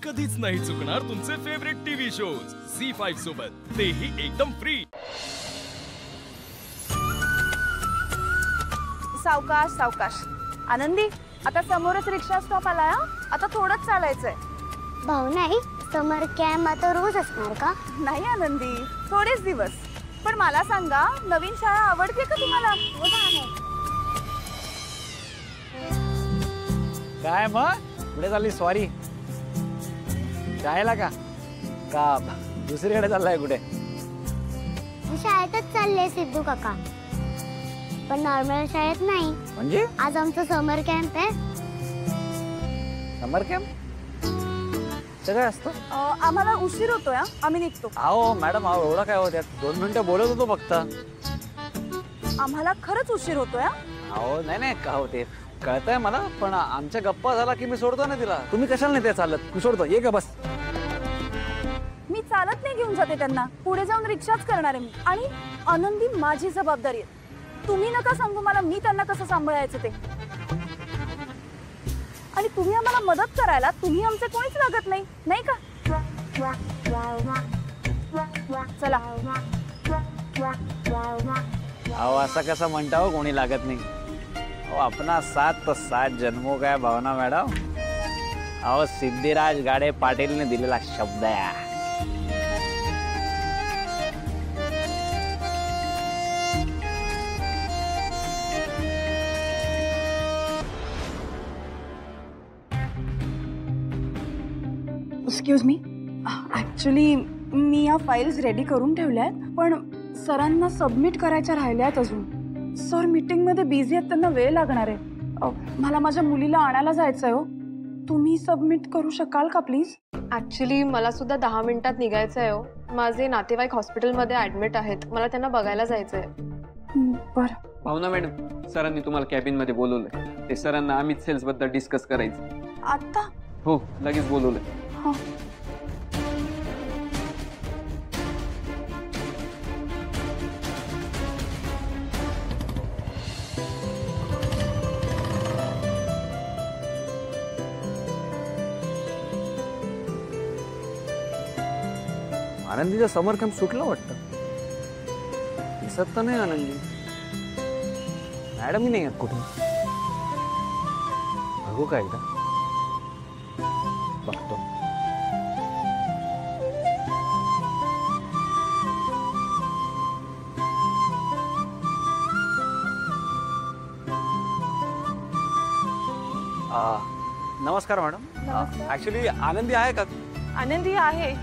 कधीच नाही चुकणार तुमचे फेवरेट टीव्ही शोज झी5 सोबत, तेही एकदम फ्री। सावकाश सावकाश। आनंदी, आता समोरच रिक्षा स्टॉप आलाय, आता थोडंच चालायचंय। भाऊ नाही, समर कॅम्प आता रोज असणार का? नाही आनंदी, थोडेच दिवस। पण मला सांगा, नवीन शाळा आवडते का तुम्हाला? काय मग पुढे चालली? सॉरी, जायला का दुसरीकडे चाललाय? कुठे? मी शाळेतच चालले सिद्धू काका, पण नॉर्मल शाळेत नाही। म्हणजे आज आमचं समर कॅम्प आहे। समर कॅम्प ते काय असतं? आम्हाला उशीर होतोय, आम्ही निघतो। अहो मॅडम, एवढं काय होत्या, 2 मिनिटं बोलत होतो फक्त। आम्हाला खरंच उशीर होतोय। अहो नाही का होते, कळतंय मला, पण आमच्या गप्पा झाला की मी सोडतो ना तिला। तुम्ही कशाला नाही ते चालत? मी सोडतो, ये का बस। मी चालत नाही घेऊन जाते त्यांना, पुढे जाऊन रिक्षाच करणार आहे मी। आणि आनंदी, माझी जबाबदारी आहे, तुम्ही नका सांगू मला मी त्यांना कसं सांभाळायचं ते। आणि तुम्ही आम्हाला मदत करायला तुम्ही आमचे कोणीच लागत नाही, नाही का? चला। अहो असं कसं म्हणता हो, कोणी लागत नाही? अहो अपना 7 तो 7 जन्मों का है भावना मॅडम। अहो सिद्धिराज गाडे पाटीलने दिलेला शब्द आहे। एक्सक्यूज मी, ऍक्च्युली मी या फाइल्स रेडी करून ठेवल्यात, पण सरांना सबमिट करायच्या राहिल्यात अजून। सर मीटिंग मध्ये बिझी आहेत, त्यांना वेळ लागणार आहे। मला माझ्या मुलीला आणायला जायचंय हो, तुम्ही सबमिट करू शकाल का प्लीज? ऍक्च्युली मला सुद्धा 10 मिनिटात निघायचं आहे हो। माझे नातेवाईक हॉस्पिटलमध्ये ऍडमिट आहेत, मला त्यांना बघायला जायचंय। बरं भावना मॅडम, सरांनी तुम्हाला कॅबिन मध्ये बोलवलंय। ते सरांना अमित सेल्स बद्दल डिस्कस करायचं। आता? हो, लगेच बोलवलंय। हो। आनंदीचा समर कॅम्प सुटला वाटतं, दिसत तर नाही आनंदी। मॅडम ही नाही आहेत कुठे? बघू का एकदा, बघतो। नमस्कार मॅडम, ऍक्च्युली आनंदी आहे का? आनंदी आहे,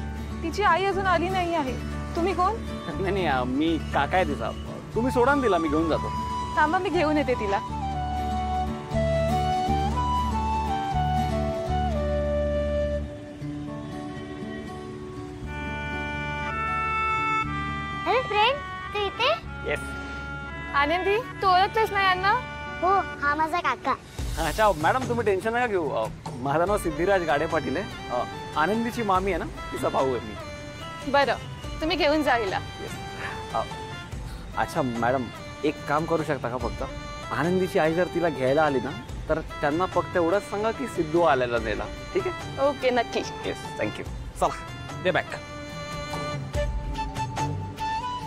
तिची आई अजून आली नाही आहे। तुम्ही कोण? नाही, मी काका आहे तिचा। तुम्ही सोडा तिला, मी घेऊन जातो। थांबा, मी घेऊन येते तिला। अरे फ्रेंड, तू इथे? येस। आनंदी, तू ओळखतेस ना यांना? हो, हा माझा काका। अच्छा मॅडम, तुम्ही टेन्शन नका घेऊ। माझं नाव सिद्धिराज गाडे पाटील आहे। आनंदीची मामी आहे ना, तिचा भाऊ आहे मी। बरं, तुम्ही घेऊन जा हिला। अच्छा मॅडम, एक काम करू शकता का? फक्त आनंदीची आई जर तिला घ्यायला आली ना, तर त्यांना फक्त एवढंच सांगा की सिद्धू आलेला नेला, ठीक आहे? ओके, नक्की। Yes, thank you. चला, दे बॅक।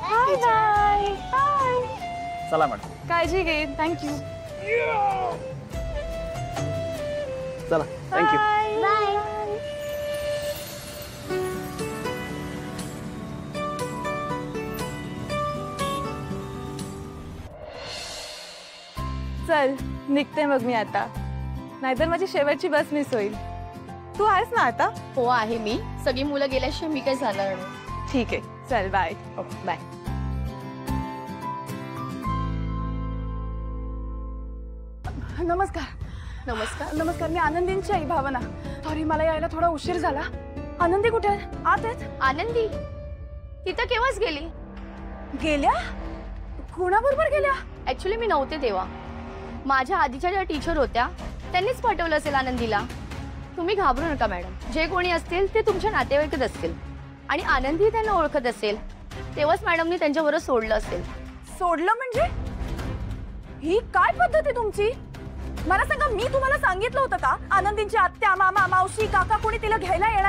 Bye bye. चला मॅडम, काळजी घे। थँक्यू। चला, थँक्यू। बाय। चल, निघते मग मी आता, नाहीतर माझी शेवटची बस मिस होईल। तू आहेस ना आता? हो आहे मी, सगळी मुलं गेल्याशिवाय मी काही जाणार नाही। ठीक आहे, चल बाय। बाय। नमस्कार। नमस्कार। नमस्कार, मी आनंदींची आई भावना। सॉरी, मला यायला थोडा उशीर झाला। आनंदी कुठे आहे? आत आहेत? आनंदी तिथं केव्हाच गेली? गेल्या? कुणाबरोबर गेल्या? ऍक्च्युली मी नव्हते तेव्हा, माझ्या आधीच्या ज्या टीचर होत्या त्यांनीच पाठवलं असेल आनंदीला। तुम्ही घाबरू नका मॅडम, जे कोणी असतील ते तुमच्या नातेवाईकच असतील, आणि आनंदी त्यांना ओळखत असेल, तेव्हाच मॅडमनी त्यांच्याबरोबर सोडलं असेल। सोडलं म्हणजे? ही काय पद्धत आहे तुमची? मला सांगा, मी तुम्हाला सांगितलं होतं का आनंदींची आत्या, मामा, मावशी, काका कोणी तिला घ्यायला येणार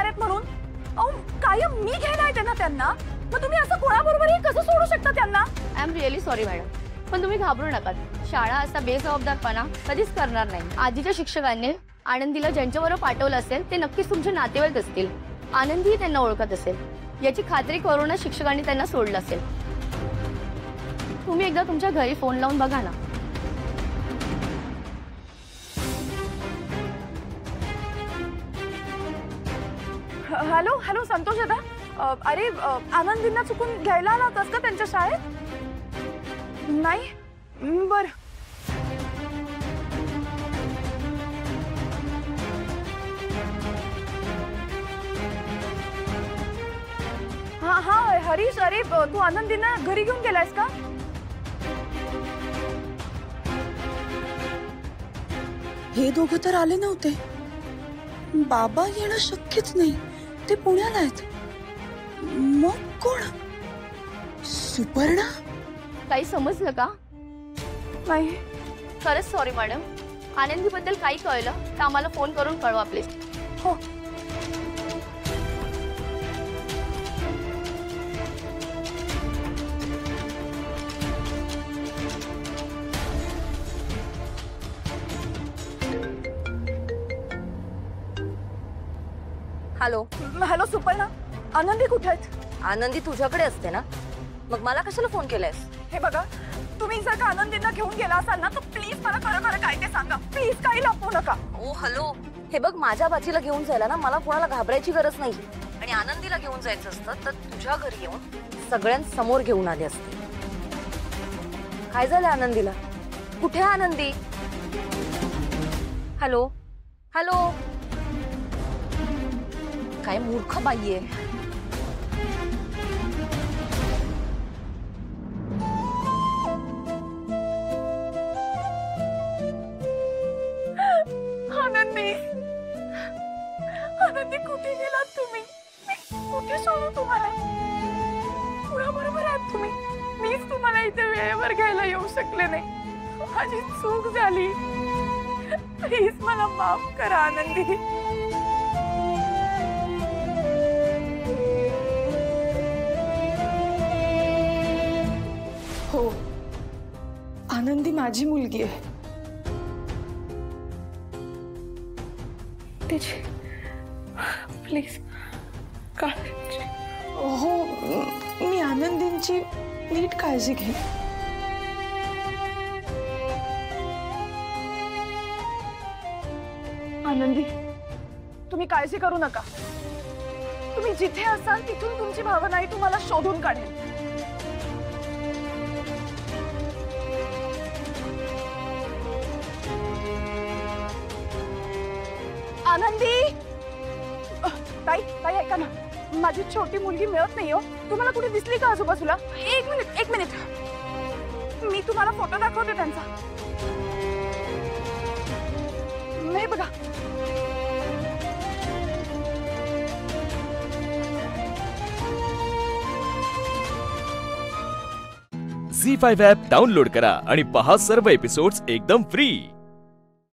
अहो कायम मी घ्यायला येते ना त्यांना, मग तुम्ही असं कोणाबरोबरही कसं सोडू शकता त्यांना? I am really sorry madam, पण तुम्ही घाबरू नका. शाळा असा बेजबाबदारपणा कधीच करणार नाही. आधीच्या शिक्षकांनी आनंदीला ज्यांच्याबरोबर पाठवलं असेल ते नक्कीच तुमचे नातेवाईक असतील. आनंदीही त्यांना ओळखत असेल याची खात्री करूनच शिक्षकांनी त्यांना सोडलं असेल. तुम्ही एकदा तुमच्या घरी फोन लावून बघा ना. हॅलो हॅलो संतोष दादा, अरे आनंदींना चुकून घ्यायला आला होतास का त्यांच्या शाळेत? नाही, बर. हा हा हरीश, अरे तू आनंदींना घरी घेऊन गेलायस का? हे दोघं तर आले नव्हते. बाबा येणं शक्यच नाही, ते पुण्याला आहेत. मग कोण? सुपर्णा? काही समजलं का? नाही. खरंच सॉरी मॅडम. आनंदीबद्दल काही कळलं तर आम्हाला फोन करून कळवा प्लीज. हो. हॅलो हॅलो सुपर्णा, आनंदी कुठे आहेत? आनंदी तुझ्याकडे असते ना, मग मला कशाला फोन केलायस? हे बघा, तुम्ही जर का आनंदींना घेऊन गेला असाल ना तर प्लीज मला खरं खरं काय ते सांगा. प्लीज काही लपवू नका. ओ हॅलो, हे बघ माझ्या बाचीला घेऊन जायला ना मला कोणाला घाबरायची गरज नाही. आणि आनंदीला घेऊन जायचं असतं तर तुझ्या घरी येऊन सगळ्यांसमोर घेऊन आली असते. काय झालं आनंदीला? कुठे आनंदी? हॅलो हॅलो, काय मूर्ख बाई आहे. आनंदी, आनंदी कुठे गेलात तुम्ही? कुठे सोडू तुम्हाला? बरोबर आहात तुम्ही. मीच तुम्हाला इथे वेळेवर घ्यायला येऊ शकले नाही. माझी चूक झाली. प्लीज मला माफ करा आनंदी. हो, आनंदी माझी मुलगी आहे. त्याची प्लीज काळजी. हो, मी आनंदींची नीट काळजी घे. आनंदी, तुम्ही काळजी करू नका. तुम्ही जिथे असाल तिथून तुमची भावना तुम्हाला शोधून काढेल. आनंदी, ताई ताई ऐका ना, माझी छोटी मुलगी मिळत नाही हो. तुम्हाला कुठे दिसली का आजूबाजूला? एक मिनिट, मी तुम्हाला फोटो दाखवते त्यांचा. नाही बघा. झी5 ॲप डाउनलोड करा आणि पहा सर्व एपिसोड्स एकदम फ्री.